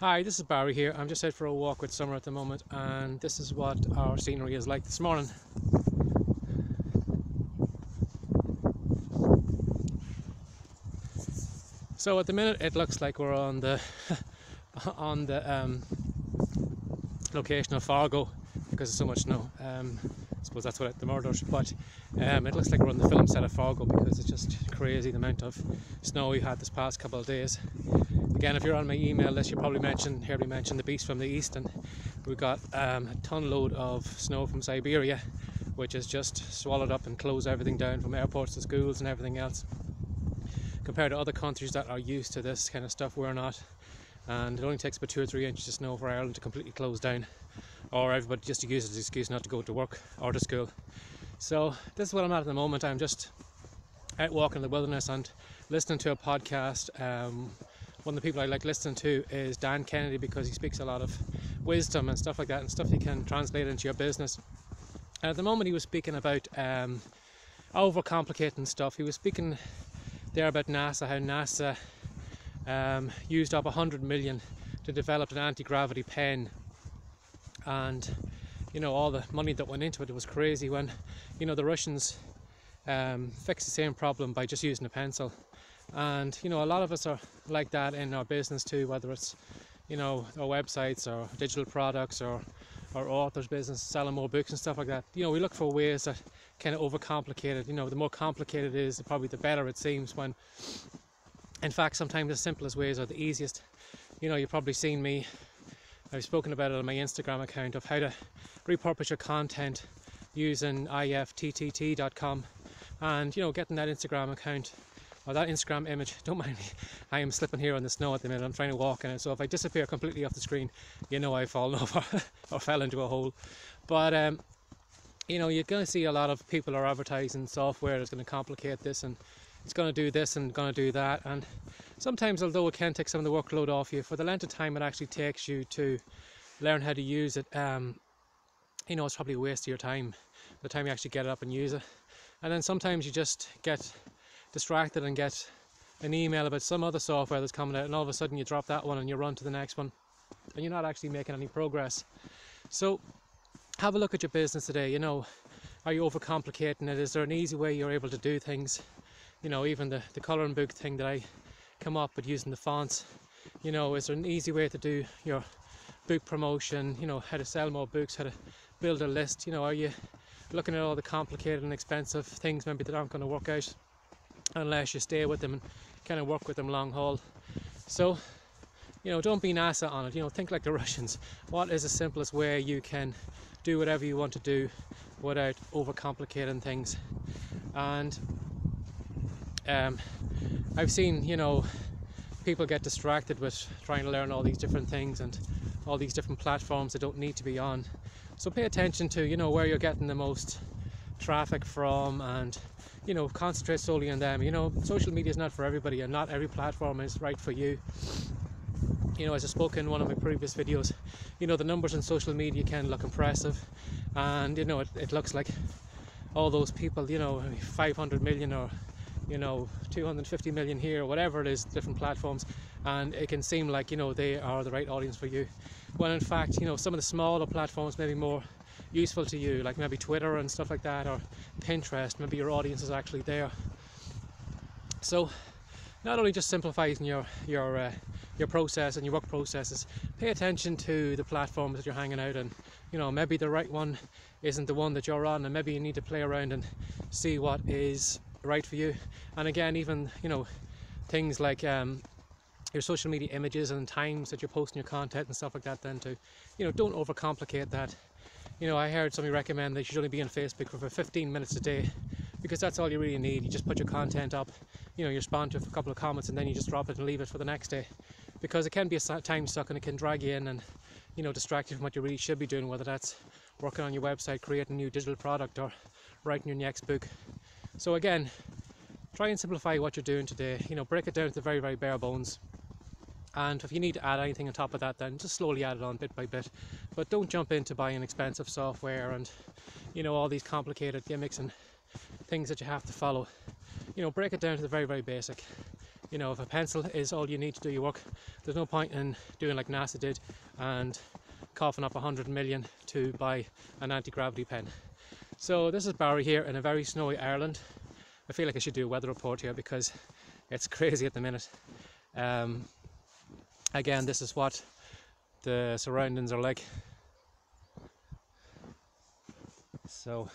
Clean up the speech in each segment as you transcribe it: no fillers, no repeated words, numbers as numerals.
Hi, this is Barry here. I'm just out for a walk with Summer at the moment, and this is what our scenery is like this morning. So at the minute it looks like we're on the on the location of Fargo because there's so much snow. I suppose that's what the murders, but it looks like we're on the film set of Fargo because it's just crazy the amount of snow we've had this past couple of days. Again, if you're on my email list, you'll probably hear me mention the beast from the east, and we got a ton load of snow from Siberia, which has just swallowed up and closed everything down from airports to schools and everything else. Compared to other countries that are used to this kind of stuff, we're not, and it only takes about 2 or 3 inches of snow for Ireland to completely close down, or everybody just to use it as an excuse not to go to work or to school. So this is what I'm at the moment. I'm just out walking in the wilderness and listening to a podcast. One of the people I like listening to is Dan Kennedy because he speaks a lot of wisdom and stuff like that, and stuff you can translate into your business. And at the moment he was speaking about overcomplicating stuff. He was speaking there about NASA, how NASA used up 100 million to develop an anti-gravity pen, and all the money that went into it. It was crazy when the Russians fixed the same problem by just using a pencil. And a lot of us are like that in our business too, whether it's our websites or digital products or our author's business, selling more books and stuff like that. We look for ways that kind of overcomplicate it. The more complicated it is, probably the better it seems, when in fact sometimes the simplest ways are the easiest. You've probably seen me, I've spoken about it on my Instagram account, of how to repurpose your content using ifttt.com, and getting that Instagram account or that Instagram image. Don't mind me, I am slipping here on the snow at the minute. I'm trying to walk in it, so if I disappear completely off the screen, I've fallen over or fell into a hole. But you're going to see a lot of people are advertising software that's going to complicate this, and it's going to do this and going to do that. And sometimes, although it can take some of the workload off you, for the length of time it actually takes you to learn how to use it, it's probably a waste of your time by the time you actually get it up and use it. And then sometimes you just get distracted and get an email about some other software that's coming out, and all of a sudden you drop that one and you run to the next one, and you're not actually making any progress. So have a look at your business today. Are you overcomplicating it? Is there an easy way you're able to do things? Even the colouring book thing that I come up with using the fonts, is there an easy way to do your book promotion? How to sell more books, how to build a list? Are you looking at all the complicated and expensive things maybe that aren't going to work out unless you stay with them and kind of work with them long haul? So don't be NASA on it. Think like the Russians. What is the simplest way you can do whatever you want to do without overcomplicating things? And I've seen people get distracted with trying to learn all these different things and all these different platforms they don't need to be on. So pay attention to where you're getting the most traffic from, and concentrate solely on them. Social media is not for everybody, and not every platform is right for you. As I spoke in one of my previous videos, the numbers on social media can look impressive, and it looks like all those people, 500 million or 250 million here, whatever it is, different platforms, and it can seem like they are the right audience for you, when in fact some of the smaller platforms may be more useful to you, like maybe Twitter and stuff like that, or Pinterest. Maybe your audience is actually there. So not only just simplifying your process and your work processes, pay attention to the platforms that you're hanging out in. Maybe the right one isn't the one that you're on, and maybe you need to play around and see what is right for you. And again, even things like your social media images and times that you're posting your content and stuff like that, then too, don't overcomplicate that. I heard somebody recommend that you should only be on Facebook for 15 minutes a day, because that's all you really need. You just put your content up, you respond to a couple of comments, and then you just drop it and leave it for the next day, because it can be a time suck and it can drag you in and distract you from what you really should be doing, whether that's working on your website, creating a new digital product, or writing your next book. So again, try and simplify what you're doing today. Break it down to the very, very bare bones. And if you need to add anything on top of that, then just slowly add it on bit by bit. But don't jump into buying expensive software and all these complicated gimmicks and things that you have to follow. Break it down to the very, very basic. You know, if a pencil is all you need to do your work, there's no point in doing like NASA did and coughing up 100 million to buy an anti-gravity pen. So this is Barry here in a very snowy Ireland. I feel like I should do a weather report here because it's crazy at the minute. Again, this is what the surroundings are like. So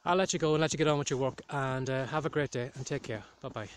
I'll let you go and let you get on with your work, and have a great day and take care. Bye bye.